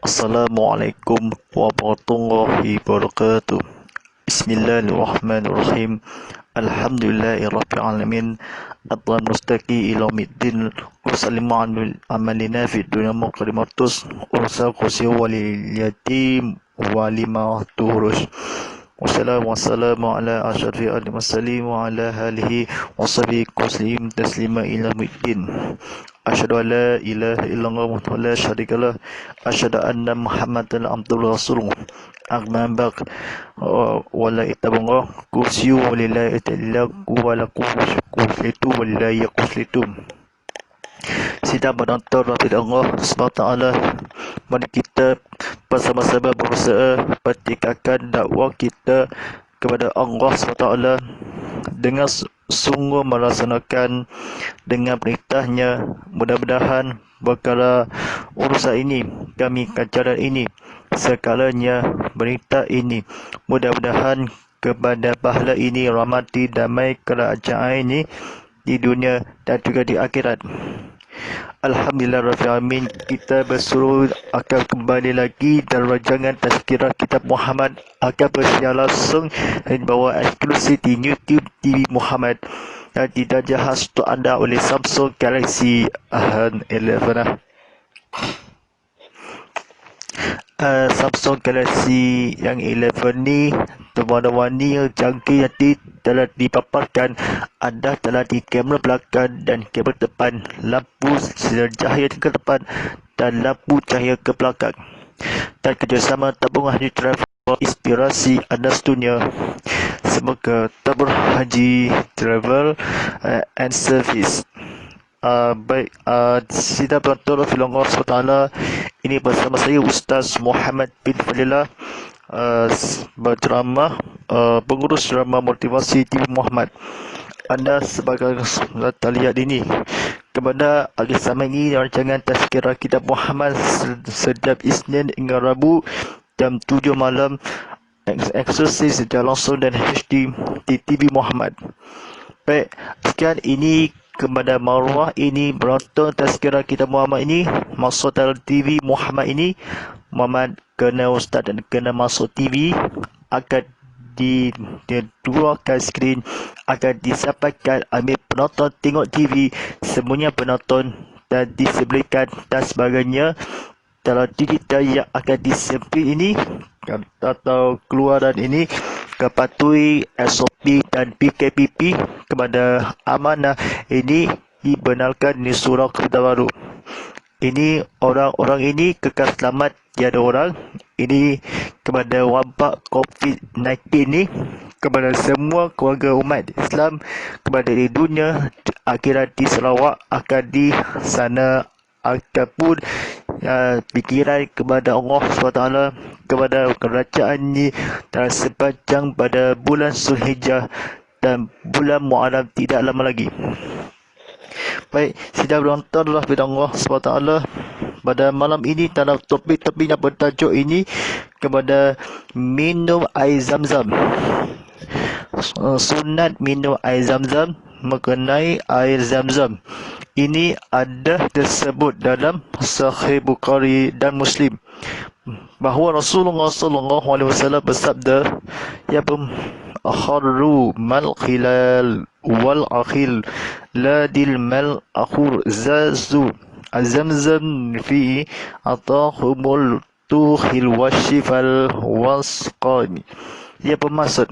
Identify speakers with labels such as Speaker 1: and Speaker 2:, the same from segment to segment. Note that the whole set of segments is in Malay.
Speaker 1: Assalamualaikum warahmatullahi wabarakatuh. Bismillahirrahmanirrahim. Alhamdulillahirabbil alamin. Adwan mustaqi ila middin. Wasallimu ala amalina fid dunya muqaddimatus. Ursa qusi walil yatim walima turus. Wassalamu ala asyrafil mursalin wa ala alihi wa sahbihi kuslim taslima ila middin. Asyhadu an la ilaha illallah wahdahu la syarikalah. Asyhadu anna Muhammadan abduhu rasuluh. Amma ba'd. Wala itabangah kursiyu walillahi ta'ala wa lakum kuslitu walillahi kuslitu. Sidang penonton rahmat Allah SWT, mari kita bersama-sama berusaha pertikaikan dakwah kita kepada Allah SWT dengan sungguh melaksanakan dengan perintahnya. Mudah-mudahan perkara urusan ini, kami kacaran ini, sekalanya berita ini, mudah-mudahan kepada pahala ini, rahmati damai kerajaan ini di dunia dan juga di akhirat. Alhamdulillahirrahmanirrahim. Kita bersuruh akan kembali lagi dalam rancangan Tazkirah Kitab Muhammad akan bersiar langsung dan bawa eksklusif di YouTube TV Muhammad dan didajah khas untuk anda oleh Samsung Galaxy A11. Samsung Galaxy yang 11 ni warna-warni yang canggih nanti telah dipaparkan. Anda telah di kamera belakang dan kamera depan, lampu sinar cahaya ke depan dan lampu cahaya ke belakang, dan kerjasama tabung haji travel inspirasi anda sedunia. Semoga tabung haji travel and service. Baik, sidang penonton film Allah SWT, ini bersama saya Ustaz Muhammad bin Fadillah, berceramah, pengurus drama motivasi TV Muhammad. Anda sebagai lihat ini kepada hari sama ini rancangan Tazkirah Kitab Muhammad setiap Isnin hingga Rabu jam 7 malam, eksklusif secara langsung dan HD di TV Muhammad. Baik, sekian ini kepada maruah ini penonton Tazkirah Kitab Muhammad ini, masuk dalam TV Muhammad ini. Muhammad kena ustaz dan kena masuk TV akan dikeluarkan skrin, akan disampaikan, ambil penonton tengok TV, semuanya penonton dan disebelikan dan sebagainya dalam digital yang akan disempil ini atau keluaran ini kepatuhi SOP dan PKPP kepada amanah ini dibenarkan di surau Kedah Baru. Ini orang-orang ini kekal selamat, tiada orang. Ini kepada wabak COVID-19 ini, kepada semua keluarga umat Islam, kepada di dunia, akhirat di Sarawak, akan di sana akan pun pikiran kepada Allah SWT, kepada kerajaan ini dan sepanjang pada bulan Zulhijjah dan bulan Muharram tidak lama lagi. Baik, sidang penonton Allah SWT, pada malam ini dalam topik-topik yang bertajuk ini kepada minum air zam-zam. Sunat minum air zam-zam, mengenai air zam-zam. Ini ada tersebut dalam Sahih Bukhari dan Muslim bahawa Rasulullah SAW bersabda, ya akharu mal khilal wal akhil ladil mal akhur zazu azamzam fi atahumul tuhil washifal wasqani. Ia bermaksud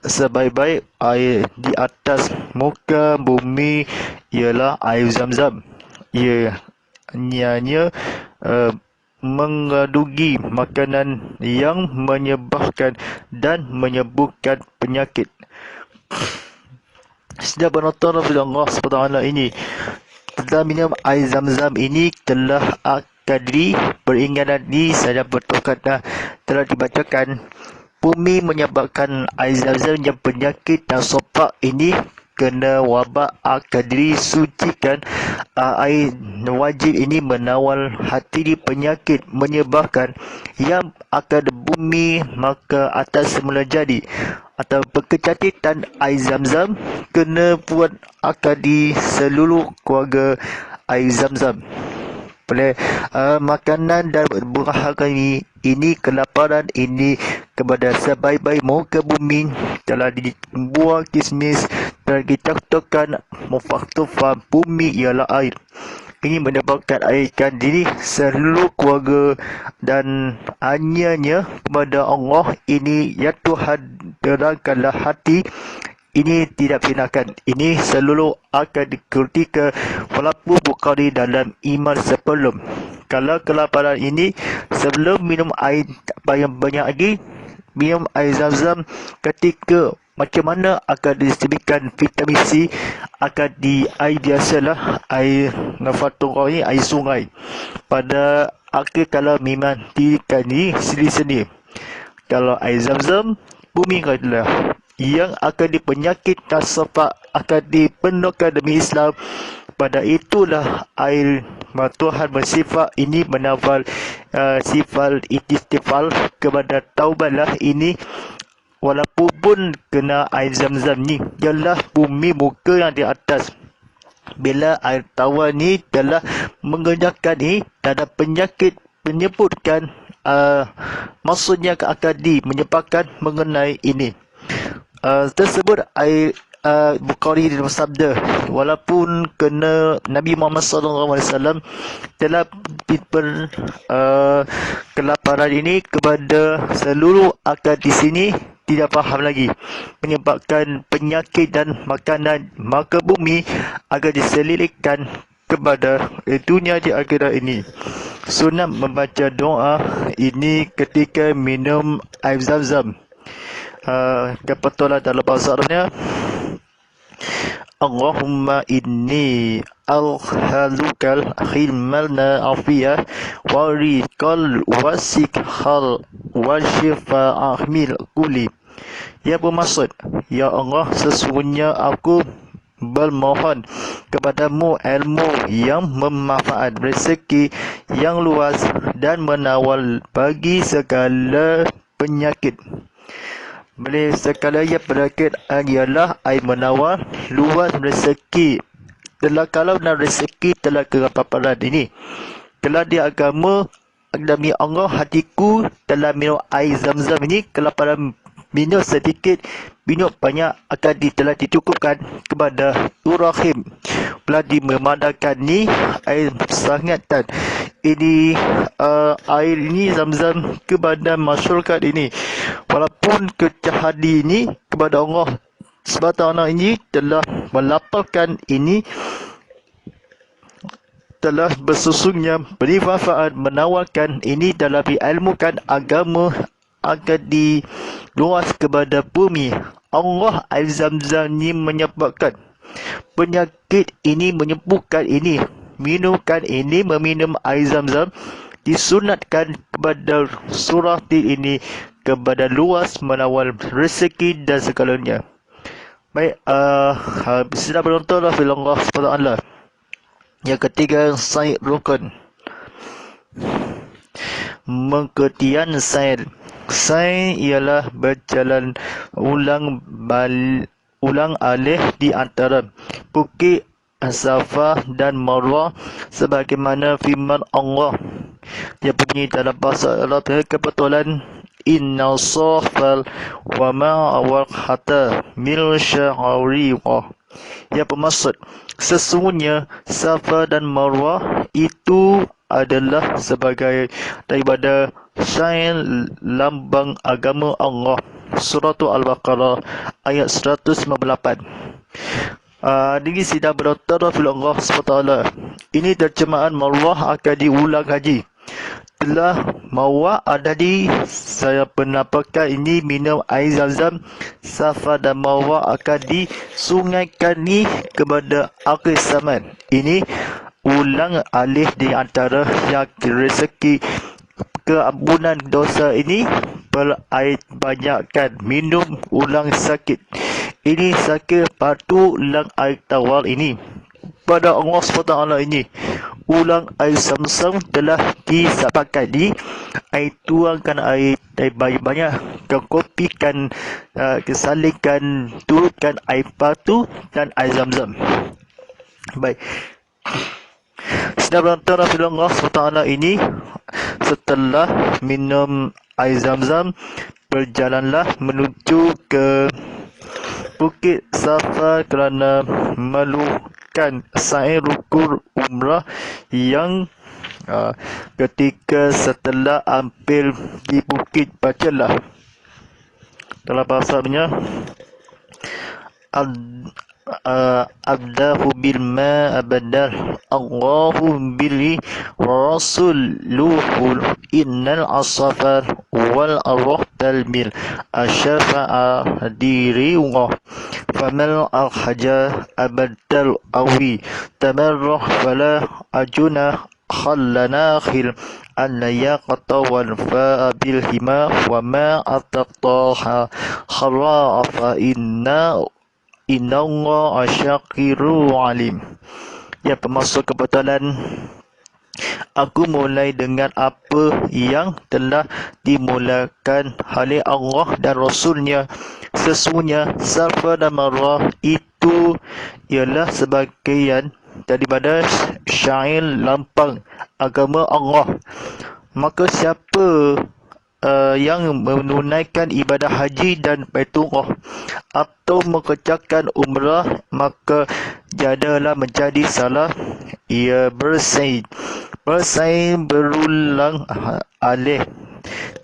Speaker 1: sebaik-baik air di atas muka bumi ialah air zam-zam. Ia hanya mengandungi makanan yang menyebabkan dan menyembuhkan penyakit. Sedang penonton Allah SWT ini, telah minum air zam-zam ini telah Al-Qadri beringanan ni saya bertokat telah dibacakan. Bumi menyebabkan air Zam-Zam yang penyakit dan sopak ini kena wabak Al-Qadri sucikan. Air wajib ini menawal hati di penyakit menyebabkan yang akan bumi maka atas semula jadi atau berkecantikan air Zam-Zam kena buat Al-Qadri seluruh keluarga air Zam-Zam. Boleh makanan dan buah ini kelaparan ini kepada sebaik-baik muka bumi telah dibuat kismis dan ditakturkan mufaktufa bumi ialah air. Ini menyebabkan airkan diri seluruh keluarga dan hanyanya kepada Allah ini ya Tuhan terangkanlah hati ini tidak finakan. Ini seluruh akan diketika walaupun Bukhari dalam iman sebelum. Kalau kelaparan ini sebelum minum air yang banyak lagi, minum air Zam-Zam ketika macam mana akan disediakan vitamin C akan di air biasalah, air Nafaturah ni air sungai. Pada akhir kalau memang dirikan ni sendiri-sendiri. Kalau air Zam-Zam bumi adalah yang akan dipenyakit tasafak akan dipenuhkan demi Islam. Pada itulah air Tuhan bersifat ini menawal sifat istifal kepada taubatlah ini. Walaupun pun kena air Zam-Zam ni ialah bumi muka yang di atas. Bila air tawar ni telah mengenyahkan ni tak ada penyakit menyebutkan maksudnya akan menyebabkan mengenai ini. Tersebut air Bukhari dalam sabda walaupun kena Nabi Muhammad SAW telah kelaparan ini kepada seluruh akad di sini tidak faham lagi menyebabkan penyakit dan makanan maka bumi akan diselilitkan kepada dunia di akhirat ini. Sunat membaca doa ini ketika minum air Zam-Zam. Kebetulan dalam bahasa Arabnya Allahumma inni al-halukal khilmalna afiyah warikal wasikhal wasyifa'ahmil kuli. Ia bermaksud, ya Allah, sesungguhnya aku bermohon kepadamu ilmu yang bermanfaat, rezeki yang luas dan menawal bagi segala penyakit. Boleh segala yang penyakit ialah air menawar luas rezeki. Telah kalau nak rezeki telah kelaparan ini. Telah di agama demi Allah hatiku telah minum air Zam-Zam ini kelaparan minum sedikit minum banyak akan telah dicukupkan kepada Rahim. Telah dimemadamkan ni air sangat dan ini air ini Zam-Zam kepada masyarakat ini. Walaupun kecahadi ini kepada Allah SWT ini telah melaporkan ini telah bersesungguhnya beri manfaat menawarkan ini dalam diilmukan agama akan diluas kepada bumi. Allah air Zam-Zam ini menyebabkan penyakit ini menyembuhkan ini. Minumkan ini meminum air Zam-Zam disunatkan kepada surah ini kepada luas menawal rezeki dan segalanya. Baik, sudah menontonlah film Allah SWT. Yang ketiga, Said Rukun. Mengketian Said. Said ialah berjalan ulang alih di antara bukit Safa dan Marwah sebagaimana firman Allah yang bunyi dalam bahasa Arab kebetulan inna safal wa ma'awal hatta mil sya'awriwah. Yang bermaksud sesungguhnya Safa dan Marwah itu adalah sebagai daripada syair lambang agama Allah. Surah Al-Baqarah ayat 198. Ini sidang berdoa film Allah SWT. Ini terjemahan Marwah akan diulang haji. Telah Marwah ada di saya pernah pakai ini minum air Zam-Zam. Safa dan Marwah akan disungaikan ni kepada akhir zaman. Ini ulang alih di antara yang rezeki keampunan dosa ini, banyakkan minum ulang sakit. Ini sakit patu ulang air tawar ini. Pada Allah SWT ini, ulang air Zamzam telah disampaikan di air, tuangkan air banyak-banyak, kau kopikan, kesalingkan, turutkan air patu dan air Zamzam. Baik. Sedang berantara Allah SWT ini, setelah minum air Zamzam, berjalanlah menuju ke Bukit Safa kerana melakukan sa'i rukun umrah yang ketika setelah hampir di bukit, bacalah dalam bahasanya abdahu bil ma abadar Allahu bil rasuluhu innal asafar wal arwah talmil asyafa'a diri wa famal al-haja abadal awi tamarrah fala ajuna khallana khil an-yaqata wal fa'a bil hima wa ma ataqtaha khara fa Innallaha syakiru alim. Ya, pemasuk kebetulan, aku mulai dengan apa yang telah dimulakan oleh Allah dan Rasulnya. Sesungguhnya Safa dan Marwah itu ialah sebagian daripada syair lambang agama Allah. Maka siapa yang menunaikan ibadah haji dan Baitullah atau mengerjakan umrah, maka jadilah menjadi salah. Ia bersih berulang alih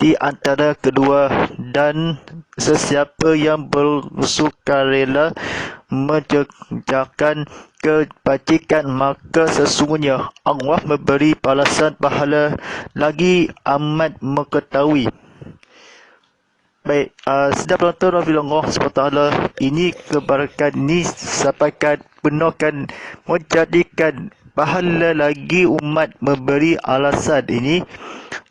Speaker 1: di antara kedua, dan sesiapa yang bersukarela mengerjakan kebajikan, maka sesungguhnya Allah memberi balasan pahala lagi amat mengetahui. Baik, sedang penonton Allah SWT, ini keberkatan ini sampaikan penuhkan menjadikan pahala lagi umat memberi alasan ini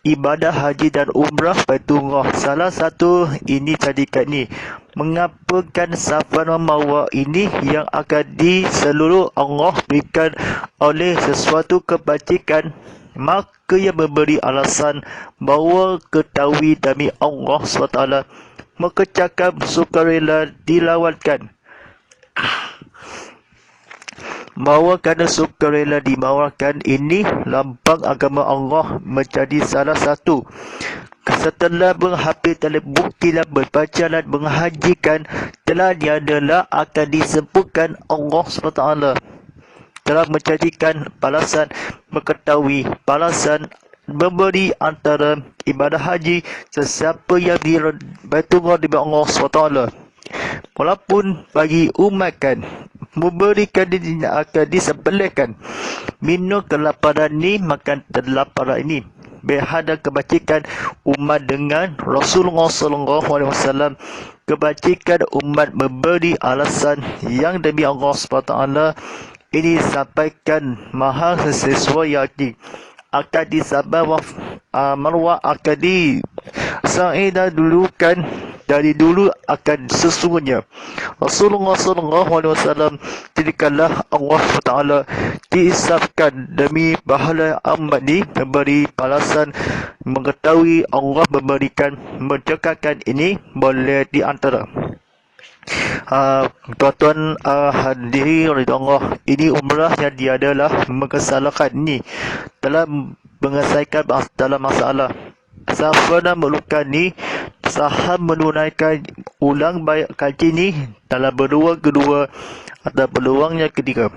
Speaker 1: ibadah haji dan umrah Baitullah. Salah satu ini jadikan ni mengapakan Safa dan Marwah ini yang akan di seluruh Allah berikan oleh sesuatu kebajikan, maka ia memberi alasan bahawa ketahui demi Allah SWT, maka cakap sukarela dilawatkan. Bahawa kerana sukarela dibawakan ini, lambang agama Allah menjadi salah satu. Setelah berhabis dalam bukti dan berpacaran menghajikan, telah diadalah akan disempurkan Allah SWT. Telah menjadikan balasan, mengetahui balasan memberi antara ibadah haji sesiapa yang di Baitullah di Allah SWT. Walaupun bagi umat kan memberikan diri akan disembelihkan, minum kelaparan ni, makan kelaparan ini. Berhadap kebajikan umat dengan Rasulullah SAW, kebajikan umat memberi alasan yang demi Allah SWT ini sampaikan maha sesuai yang akan disabar Marwah akan di Sa'idah dulu kan, dari dulu akan sesungguhnya Rasulullah SAW jadikanlah Allah SWT diisapkan demi pahala amat ni memberi balasan, mengetahui Allah memberikan menjagakan ini boleh di antara tuan-tuan hadiri oleh Allah, ini umrah yang dia adalah mengesalahan ini telah mengesaikan dalam masalah Safa dan Marwah ni saham menunaikan ulang baik kaji ni dalam kedua atau peluang yang ketiga.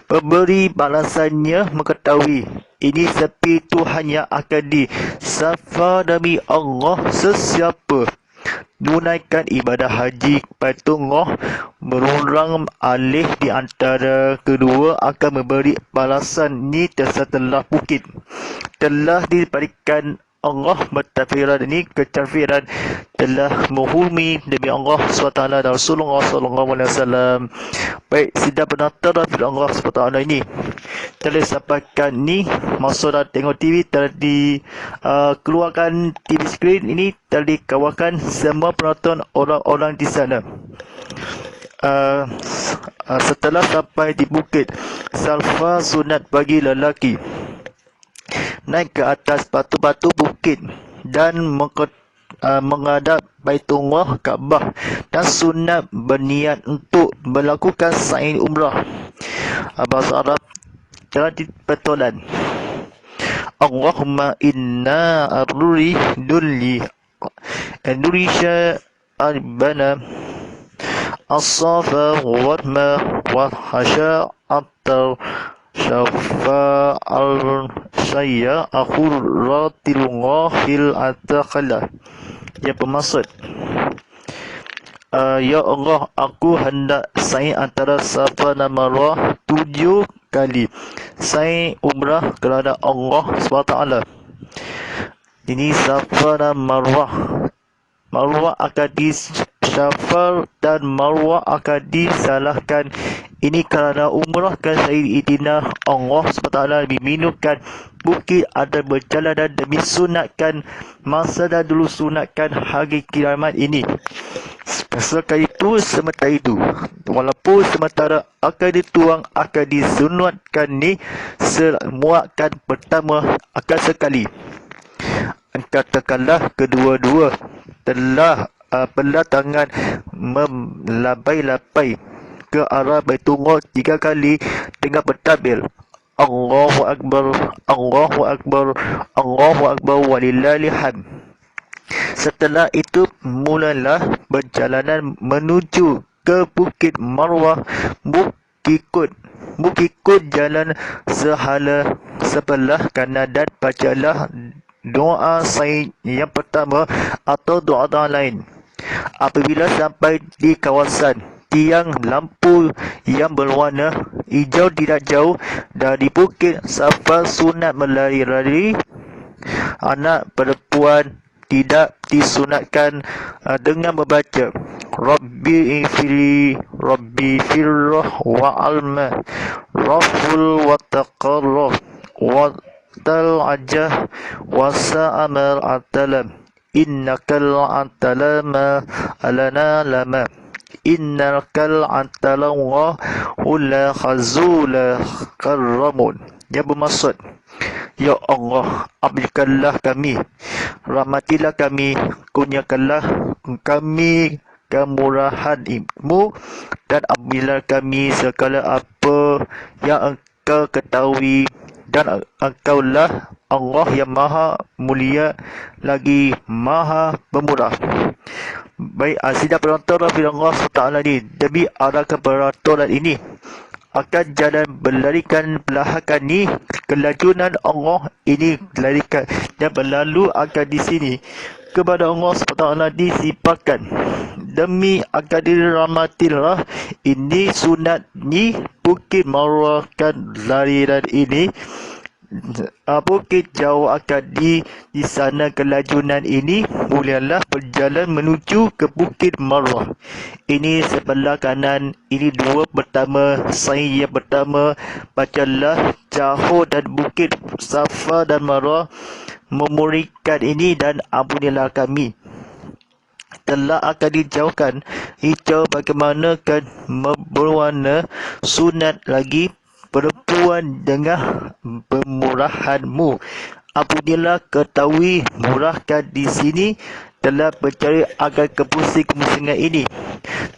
Speaker 1: Pemberi balasannya mengetahui ini sepi itu hanya akan di Safa demi Allah. Sesiapa menunaikan ibadah haji Baitullah berulang alih di antara kedua akan memberi balasan ni setelah bukit telah diberikan Allah bertakfiran ini kekafiran telah menghukumi Nabi Allah SWT dan Rasulullah SAW. Baik, sidang penonton film Allah SWT ini telah disampaikan ni maksudnya tengok TV telah dikeluarkan TV screen ini telah dikawakan semua penonton orang-orang di sana. Setelah sampai di bukit Salfa sunat bagi lelaki naik ke atas batu-batu bukit dan menghadap Baitullah Kaabah dan sunat berniat untuk melakukan sa'i umrah. Bahasa Arab telah dipertolan. Allahumma inna dulli sya'arbana as-safa warma wa hasha attar syafa al-syaya akhuratilghafil atakala. Yang bermaksud, ya Allah, aku hendak sa'i antara Safa dan Marwah 7 kali. Sa'i umrah kerana Allah SWT. Ini Safa dan Marwah. Marwah akan disyafar dan Marwah akan disalahkan. Ini kerana umrahkan Sayyidina Allah SWT diminumkan bukit ada berjalan dan demi sunatkan masa dan dulu sunatkan hari kiamat ini. Sekali itu sementara itu, walaupun sementara akan dituang akan disunatkan ni semuakan pertama akan sekali. Katakanlah kedua-dua telah belah tangan melabai-labai ke arah Baitullah 3 kali dengan bertakbir Allahu Akbar, Allahu Akbar, Allahu Akbar walillahil hamd. Setelah itu mulalah perjalanan menuju ke Bukit Marwah. Mengikut jalan sehala sebelah kanan dan bacalah doa sa'i yang pertama atau doa lain. Apabila sampai di kawasan tiang lampu yang berwarna hijau tidak jauh dari bukit Safa, sunat melari-lari. Anak perempuan tidak disunatkan dengan membaca Rabbi infili Rabbi firrah wa alma raful wa taqarrah wa tal'ajah wa sa'amar atalam innakal antalama alana lama innakal antalawah ula khazula karramun. Yang bermaksud, ya Allah, ambilkanlah kami, rahmatilah kami, kurniakanlah kami kemurahan-Mu dan ambillah kami segala apa yang Engkau ketahui, dan Engkaulah Allah yang maha mulia lagi maha pemurah. Baik, sidang penonton film Allah SWT ni, demi arahkan peraturan ini akan jalan berlarikan belakang ni, kelajunan Allah ini larikan dan berlalu akan di sini kepada Allah SWT disipakan demi akan dirahmatilah. Ini sunat ni Bukit Marwah kan lariran ini bukit jauh akan di sana kelajunan ini mulalah berjalan menuju ke Bukit Marwah. Ini sebelah kanan, ini dua pertama, sa'i yang pertama, bacalah jauh dan Bukit Safa dan Marwah memurikan ini dan ampunilah kami. Telah akan dijauhkan hijau bagaimanakah berwarna sunat lagi perempuan dengan pemurahan-Mu. Ampunilah, ketahui, murahkan di sini telah mencari agar kemusingan ini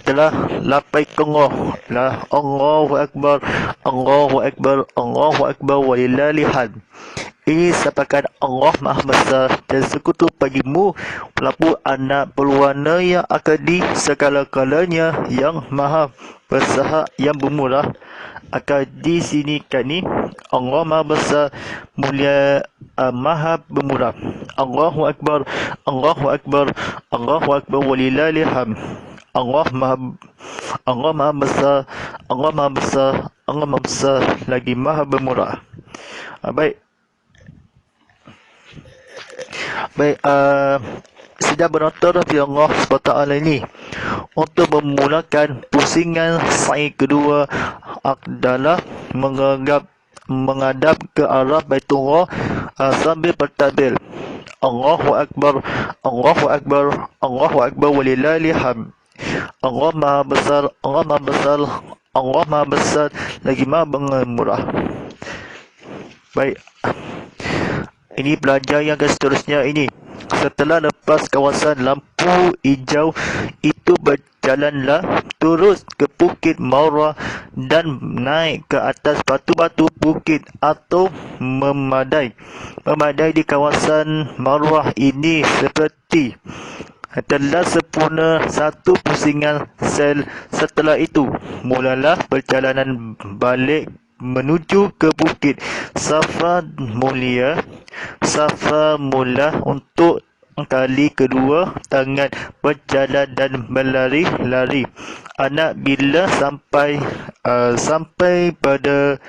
Speaker 1: telah lapai konggoh lah Allahu Akbar, Allahu Akbar, Allahu Akbar walillahil hamd. Ini sampaikan Allah Maha Besar dan sekutu bagimu pelapu anak berwarna yang akan di segala-galanya yang Maha Besar yang bermurah akan di sini kini Allah Maha Besar mulia Maha Pemurah. Allahu Akbar, Allahu Akbar, Allahu Akbar walillahil hamd. Allah Maha Besar, Allah Maha Besar, Allah Maha Besar lagi Maha Pemurah. Baik. Baik, sedang menonton video Allah SWT ini. Untuk memulakan pusingan sa'i kedua adalah menghadap ke arah Baitullah sambil bertakbir. Allahu Akbar, Allahu Akbar, Allahu Akbar walillahil hamd. Allah Maha Besar, Allah Maha Besar, Allah Maha Besar lagi Maha Pengemurah. Baik, ini belajar yang seterusnya ini. Setelah lepas kawasan lampu hijau itu, berjalanlah terus ke Bukit Maura dan naik ke atas batu-batu bukit atau memadai di kawasan Marwah ini seperti telah sempurna satu pusingan sel. Setelah itu mulalah perjalanan balik menuju ke Bukit Safa mula untuk kali kedua tangan berjalan dan berlari-lari. Anak bila sampai pada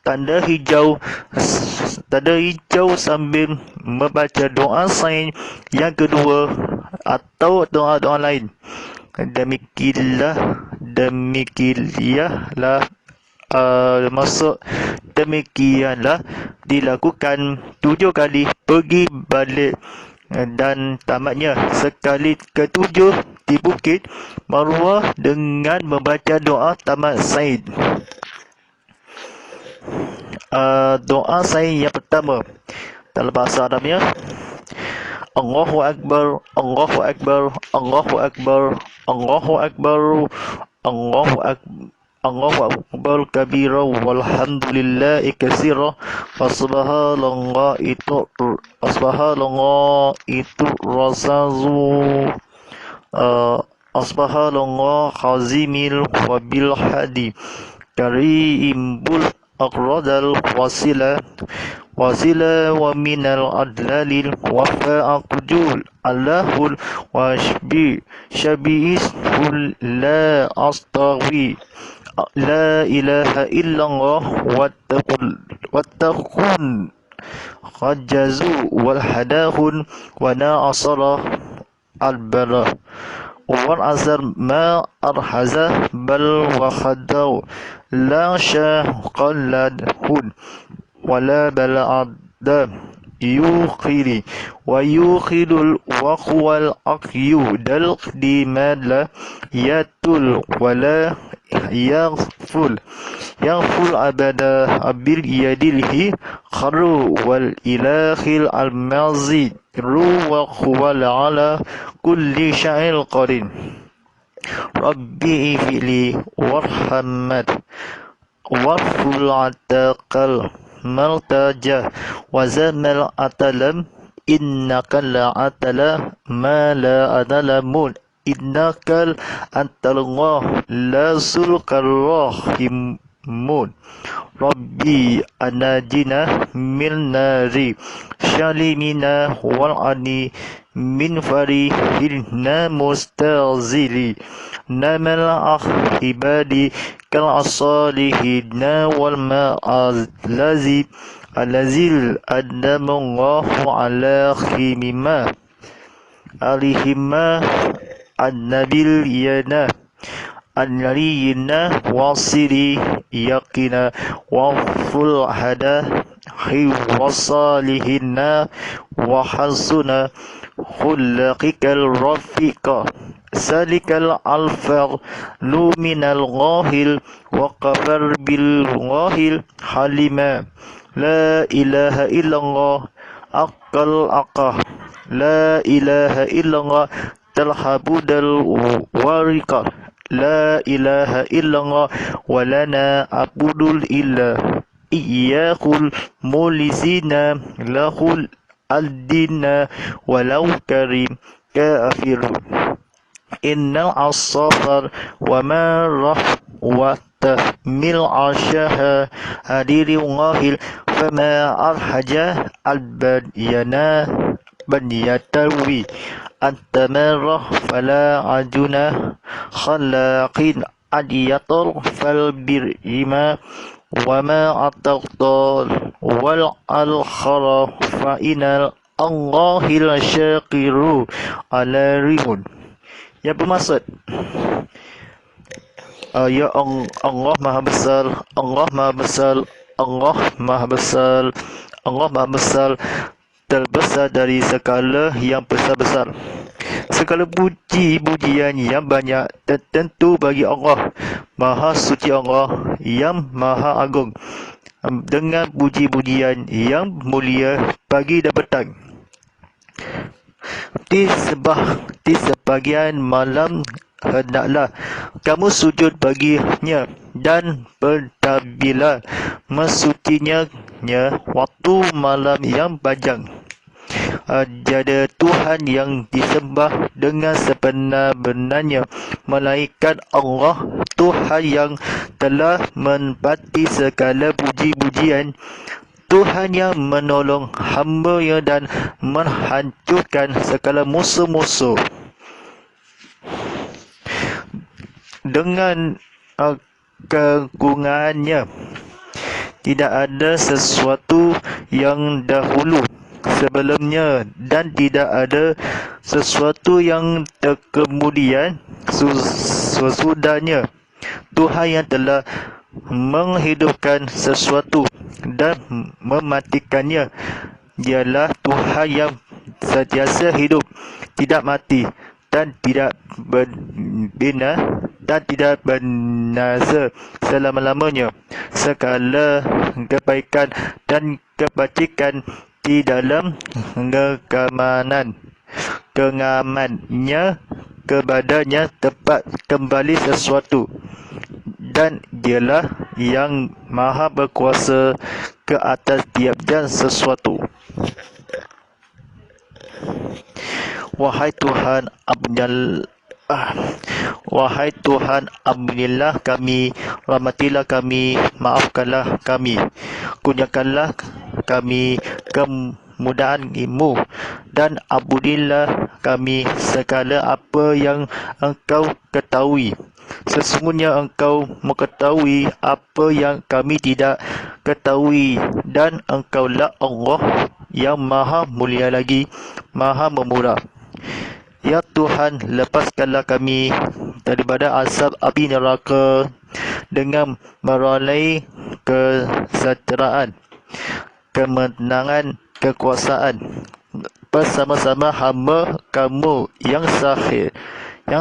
Speaker 1: tanda hijau sambil membaca doa sa'i yang kedua atau doa-doa lain. Demikianlah dilakukan 7 kali pergi balik dan tamatnya sekali ketujuh di Bukit Marwah dengan membaca doa tamat sa'i. Doa sa'i yang pertama dalam bahasa Arabnya, Allahu Akbar, Allahu Akbar, Allahu Akbar, Allahu Akbar, Allahu Akbar, Allahu Akbar kabira walhamdulillahi katsira wa subhanallah itu rasazu subhanallah khazimil wa bil hadi karimbul aqradal wasila wa minal adlalil wafa aqjul allahul washbi syabi'is la astawi la ilaha illallah wattaqun khajazu wal hadahun wa na'asara al-bala wal azar ma arhaza bal wa khadaw la syaqalladhun wala bala'adda yukhili wa yukhilul waqwal aqyu dal qdimala yatul wala yaghful abada abil yadilhi kharu wal ilakhil al-mazid wa huwal ala kulli sya'il qarin rabbi ifili warhamad warful ataqal maltaja wazamal atalam innaka la atala ma la adalamun innaka antallah la sulkarrahimun rabbi anajina min nari syalimina wal'ani min farihina mustazili namal ibadi kal asalihina wal ma'azlazi alazil adamullahu ala khimima alihima an-nabil yana an-nariyina wasiri yaqina waful hada wasalihina wa hasuna khulqikal rafiqa salikal alfar luminal ghahil wa qafar bil ghahil halima la ilaha illallah aqal aqah la ilaha illallah talhabudal warika la ilaha illallah walana abudul illa iyyakul mulisina lahul aldina walau karim kafirun innal asafar wa marah wa tahmil asyaha hadiri wahil fama arhaja albadiyana baniyatawi antamarah fala ajuna khalaqin adiyatul fal birima wama ataqtal wal al khara fa inal Allahil syakiru alarimun. Yang bermaksud ya Allah Maha Besar, Allah Maha Besar, Allah Maha Besar, Allah Maha Besar, terbesar dari segala yang besar-besar. Segala puji-pujian yang banyak tertentu bagi Allah. Maha suci Allah yang Maha Agung, dengan puji-pujian yang mulia pagi dan petang. Di sebahagian malam hendaklah kamu sujud baginya dan pentadbirlah mensucinya waktu malam yang panjang. Tiada Tuhan yang disembah dengan sebenar-benarnya melainkan Allah, Tuhan yang telah menempati segala puji-pujian, Tuhan yang menolong hamba-Nya dan menghancurkan segala musuh-musuh. Dengan keagungannya tidak ada sesuatu yang dahulu sebelumnya dan tidak ada sesuatu yang kemudian sesudahnya. Tuhan yang telah menghidupkan sesuatu dan mematikannya, dialah Tuhan yang sentiasa hidup, tidak mati dan tidak binasa selama-lamanya. Segala kebaikan dan kebajikan di dalam kengamannya kepadanya tempat kembali sesuatu, dan dialah yang maha berkuasa ke atas tiap-tiap sesuatu. Wahai Tuhan, ampunilah kami, rahmatilah kami, maafkanlah kami, kurniakanlah kami kemudahan-Mu, dan ampunilah kami segala apa yang Engkau ketahui. Sesungguhnya Engkau mengetahui apa yang kami tidak ketahui, dan Engkaulah Allah yang maha mulia lagi, maha memurah. Ya Tuhan, lepaskanlah kami daripada azab api neraka dengan meroleh kesejahteraan, kemenangan, kekuasaan bersama-sama hamba Kamu yang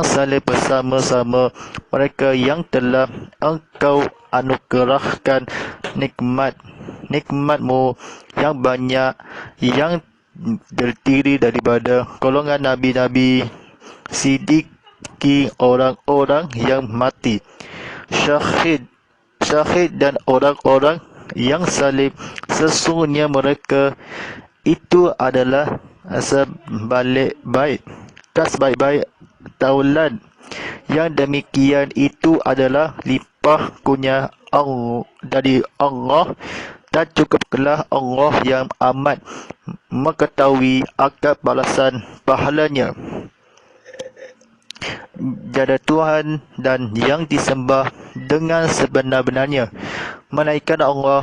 Speaker 1: saleh bersama-sama mereka yang telah Engkau anugerahkan nikmat-Mu yang banyak, yang terdiri daripada golongan Nabi-Nabi, Siddiqin, orang-orang yang mati, syahid dan orang-orang yang saleh. Sesungguhnya mereka itu adalah sebaik-baik taulan. Yang demikian itu adalah limpah kurnia dari Allah, dan cukuplah Allah yang amat mengetahui akan balasan pahalanya. Tiada Tuhan dan yang disembah dengan sebenar-benarnya melainkan Allah.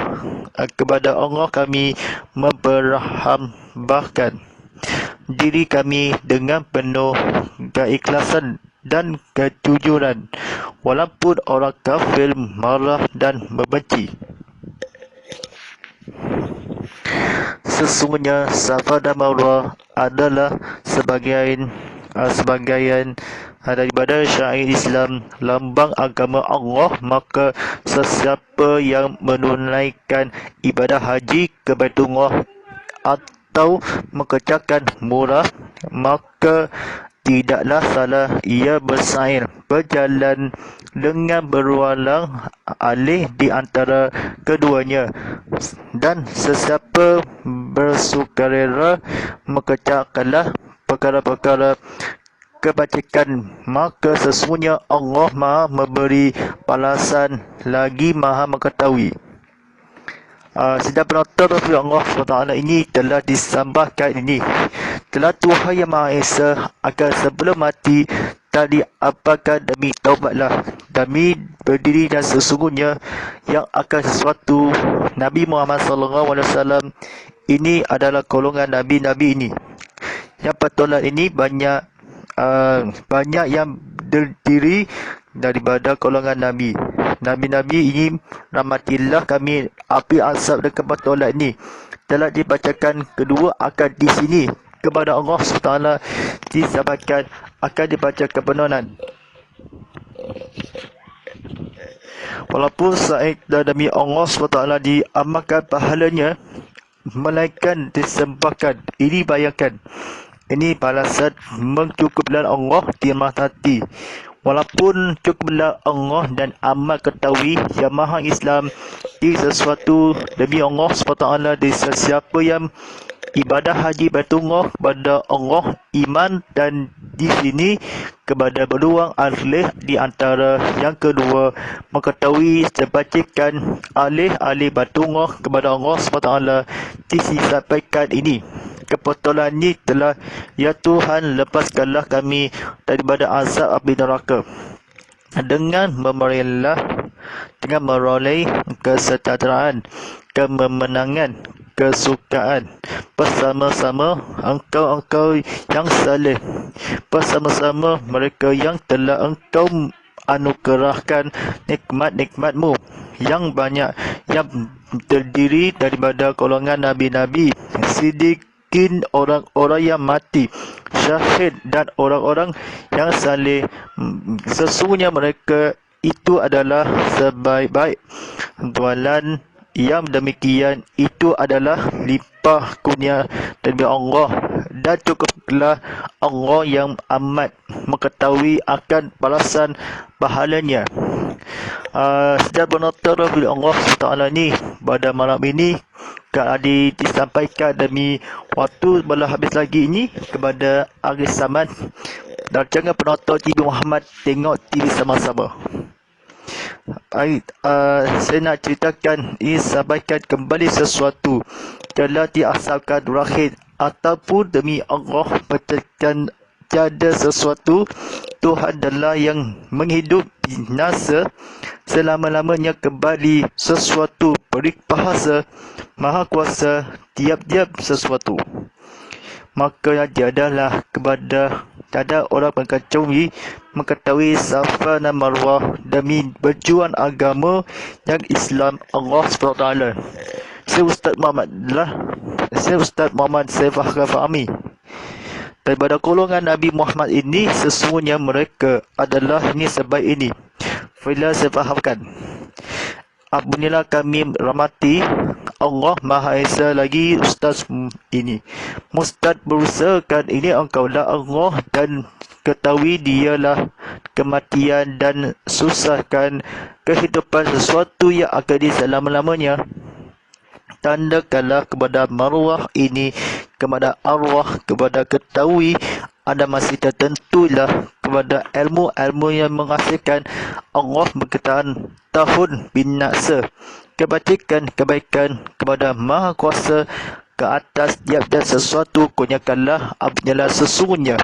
Speaker 1: Kepada Allah kami memperhambahkan diri kami dengan penuh keikhlasan dan kejujuran, walaupun orang kafir marah dan membenci. Sesungguhnya Safa dan Marwah adalah sebagian daripada syair Islam, lambang agama Allah. Maka sesiapa yang menunaikan ibadah haji ke Baitullah atau mengerjakan umrah, maka tidaklah salah ia berjalan dengan berulang alik di antara keduanya. Dan sesiapa bersukarela mengerjakanlah perkara-perkara kebajikan, maka sesungguhnya Allah Maha memberi balasan lagi Maha mengetahui. Sidang penonton Rasul Allah SWT ini telah disambahkan ini. Telah Tuhan Yang Maha Esa akan sebelum mati tadi apakah demi taubatlah, demi berdiri, dan sesungguhnya yang akan sesuatu Nabi Muhammad SAW ini adalah golongan Nabi-Nabi ini. Yang pertolongan ini banyak yang terdiri daripada golongan Nabi. Nabi-Nabi ini rahmatillah kami api azab dan kebetulan ini telah dibacakan kedua akad di sini kepada Allah SWT disampaikan akan dibaca kebenaran. Walaupun Sa'id dan demi Allah SWT diamalkan pahalanya, melainkan disembahkan. Ini bayangkan. Ini balasan mencukuplah Allah di hati. Walaupun cukuplah Allah dan amal ketahui yang maha Islam di sesuatu demi Allah SWT di sesiapa yang ibadah haji Baitullah kepada Allah, iman dan di sini kepada beruang alih di antara yang kedua mengetahui sebacikan alih Baitullah kepada Allah SWT disampaikan ini. Kebetulan ini telah, ya Tuhan, lepaskanlah kami daripada azab api neraka dengan meroleh kesejahteraan, kemenangan, kesukaan bersama-sama engkau yang saleh, bersama-sama mereka yang telah engkau anugerahkan nikmat-nikmatmu yang banyak, yang terdiri daripada golongan Nabi-Nabi, Siddiqin, orang-orang yang mati syahid dan orang-orang yang saleh. Sesungguhnya mereka itu adalah sebaik-baik tualan. Yang demikian itu adalah limpah kurnia dari Allah, dan cukuplah Allah yang amat mengetahui akan balasan pahalanya. Sejak penonton oleh Allah SWT ni pada malam ini disampaikan demi waktu belah habis lagi ini kepada akhir zaman, dan jangan penonton TV Muhammad tengok TV sama-sama. Saya nak ceritakan ini, sampaikan kembali sesuatu telah diasalkan terakhir ataupun demi Allah bercakap tiada sesuatu Tuhan adalah yang menghidup binasa selama-lamanya kembali sesuatu peribahasa maha kuasa tiap-tiap sesuatu. Maka tiadalah kepada tiada orang mengetahui Safa dan Marwah demi berjuang agama yang Islam Allah SWT. Saya Ustaz Muhammad Saifah Fahmi. Daripada golongan Nabi Muhammad ini, sesungguhnya mereka adalah ini sebaik ini. Bila saya fahamkan, apabila kami rahmati Allah Maha Esa lagi Ustaz ini. Ustaz berusahakan ini engkaulah Allah dan ketahui dialah kematian dan susahkan kehidupan sesuatu yang akan di selama-lamanya. Tandakanlah kepada marwah ini, kepada arwah, kepada ketahui anda masih tertentulah kepada ilmu-ilmu yang menghasilkan Allah berkatakan tahun binasa kebaikan kepada Maha Kuasa ke atas tiap-tiap sesuatu. Kunyakanlah apabila sesungguhnya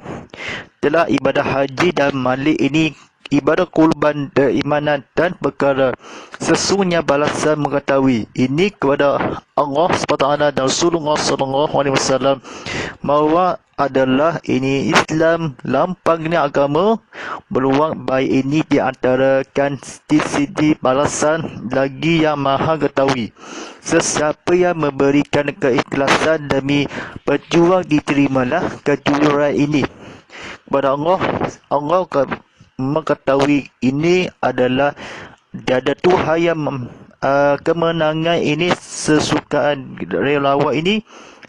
Speaker 1: telah ibadah haji dan malik ini ibadah kurban keimanan dan perkara. Sesungguhnya balasan mengetahui ini kepada Allah SWT dan Rasulullah SAW bahawa adalah ini Islam lampang ini agama beruang baik ini di antara kan di sisi balasan lagi yang maha ketahui. Sesiapa yang memberikan keikhlasan demi berjuang diterimalah kejujuran ini kepada Allah. Allah mengetahui ini adalah tiada Tuhan yang kemenangan ini sesukaan relawan ini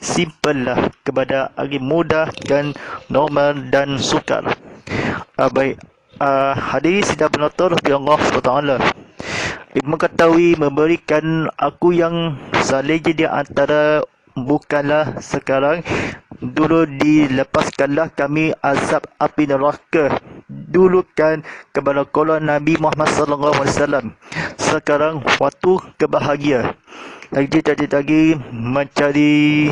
Speaker 1: simple lah kepada lagi mudah dan normal dan sukar. Baik, hadirin sidang penonton Allah SWT mengetahui memberikan aku yang saleh di antara bukanlah sekarang. Dulu dilepaskanlah kami azab api neraka. Dulu kan kepada golongan Nabi Muhammad SAW. Sekarang waktu kebahagia. Lagi mencari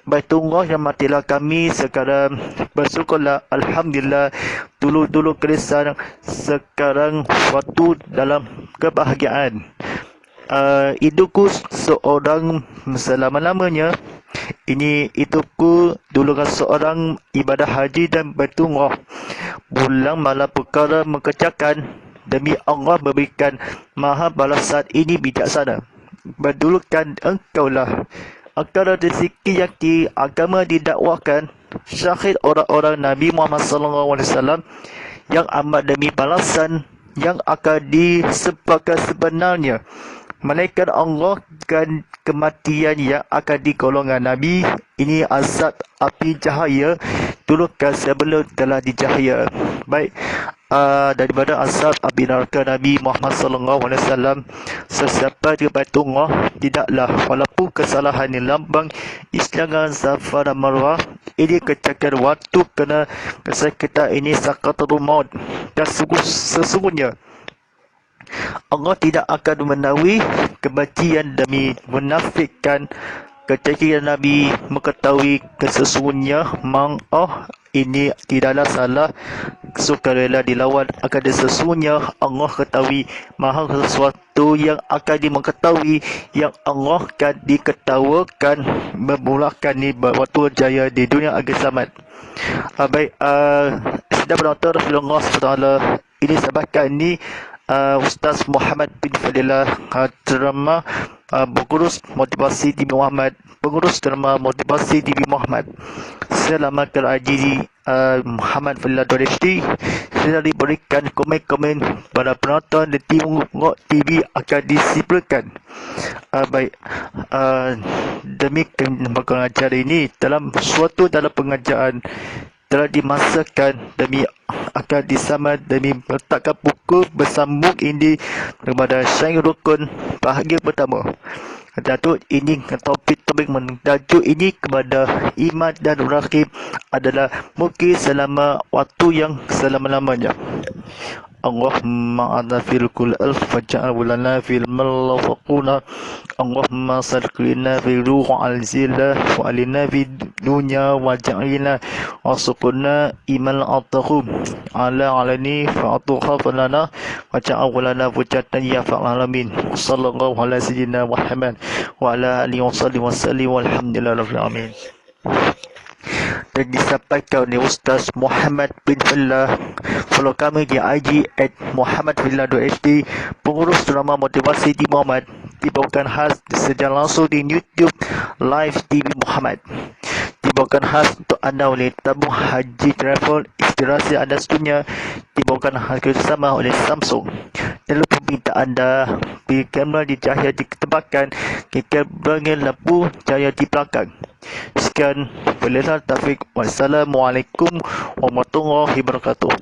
Speaker 1: Baitullah yang matilah kami sekarang bersyukurlah alhamdulillah. Dulu keresan sekarang waktu dalam kebahagiaan. hidupku seorang selama-lamanya. Ini hidupku dulu seorang ibadah haji dan bertumrah. Bulan malam perkara mengerjakan, demi Allah memberikan maha balasan ini bijaksana. Berdulukan engkaulah antara rezeki yang agama didakwakan, syahid orang-orang Nabi Muhammad SAW yang amat demi balasan yang akan disebabkan sebenarnya. Malaikat Allah dan kematian yang akan digolongkan Nabi ini azab api cahaya dulukan sebelum telah dijahaya. Baik, daripada azab api neraka Nabi Muhammad SAW, sesiapa di Baitullah tidaklah walaupun kesalahan yang lambang istilangan Safa dan Marwah ini kecakan waktu kena kesakitan ini sakaratul maut. Dan sesungguhnya Allah tidak akan menawi kebencian demi menafikan kecakiran Nabi mengetahui kesesungguhnya ini tidaklah salah sukarela dilawan akan sesungguhnya Allah ketahui maha sesuatu yang akan dimengetahui yang Allah akan diketawakan memulakan ni waktu jaya di dunia akhir selamat. Baik, sedang penonton Rasulullah SWT ini sebabkan ni Ustaz Muhammad bin Fadillah, drama pengurus motivasi TV Muhammad, pengurus drama motivasi TV Muhammad. Selama kerajizi Muhammad Fadillah HD, saya diberikan komen-komen pada penonton di Tengok TV akan disimpulkan. Baik, demi pengajar ini dalam pengajaran telah dimasakkan demi akan disama demi meletakkan pukul bersambung ini kepada syair rukun bahagian pertama. Datuk ini topik menajuk ini kepada iman dan rakib adalah mungkin selama waktu yang selama-lamanya. Allahumma ana fil kul alf faj'al lana fil malafaquna. Allahumma salqina fi ruh al-zillah wa alina fi dunya wa ja'ilna wasuqna iman al-taqum ala alani fa'atuha falana wa ja'al lana wujatan ya fa'alamin. Sallallahu ala sayyidina Muhammad wa ala alihi wa sallim walhamdulillahi rabbil alamin. Dan disampaikan oleh Ustaz Muhammad bin Fadillah. Follow kami di IG @muhammadfadillah.hd, pengurus drama motivasi di Muhammad, dibawakan khas secara langsung di YouTube Live TV Muhammad, dibawakan khas untuk anda oleh tabung haji travel inspirasi anda sedunia, dibawakan khas bersama oleh Samsung. Dan lupa minta anda pilih kamera di cahaya diketebakan ke kamera lampu cahaya di belakang. Sekian, wabillahi taufiq. Wassalamualaikum warahmatullahi wabarakatuh.